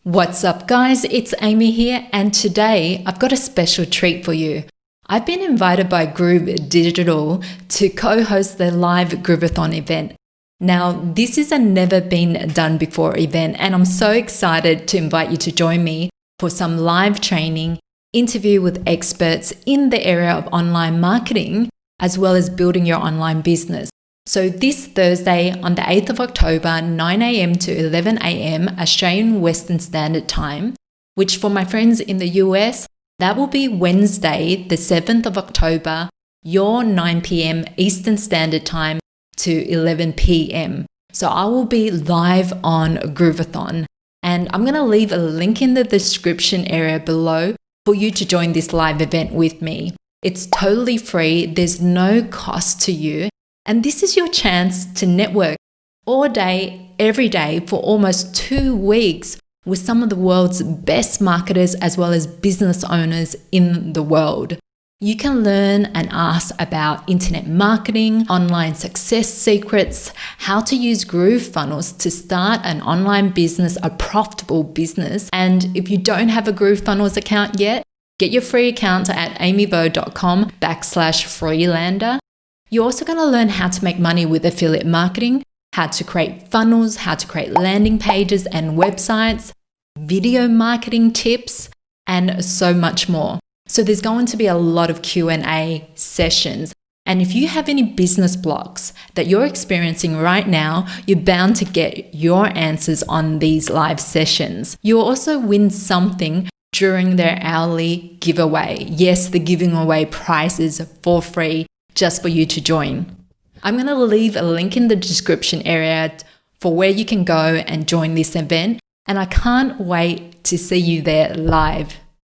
What's up guys, it's Amy here and today I've got a special treat for you. I've been invited by Groove Digital to co-host the live Groove-A-Thon event. Now this is a never been done before event and I'm so excited to invite you to join me for some live training, interview with experts in the area of online marketing as well as building your online business. So this Thursday on the 8th of October, 9 a.m. to 11 a.m. Australian Western Standard Time, which for my friends in the US, that will be Wednesday, the 7th of October, your 9 p.m. Eastern Standard Time to 11 p.m. So I will be live on Groove-A-Thon and I'm going to leave a link in the description area below for you to join this live event with me. It's totally free. There's no cost to you. And this is your chance to network all day, every day for almost 2 weeks with some of the world's best marketers as well as business owners in the world. You can learn and ask about internet marketing, online success secrets, how to use Groove funnels to start an online business, a profitable business. And if you don't have a Groove funnels account yet, get your free account at amybo.com/freelander. You're also going to learn how to make money with affiliate marketing, how to create funnels, how to create landing pages and websites, video marketing tips, and so much more. So there's going to be a lot of Q&A sessions. And if you have any business blocks that you're experiencing right now, you're bound to get your answers on these live sessions. You'll also win something during their hourly giveaway. Yes, the giving away prize is for free, just for you to join. I'm going to leave a link in the description area for where you can go and join this event, and I can't wait to see you there live.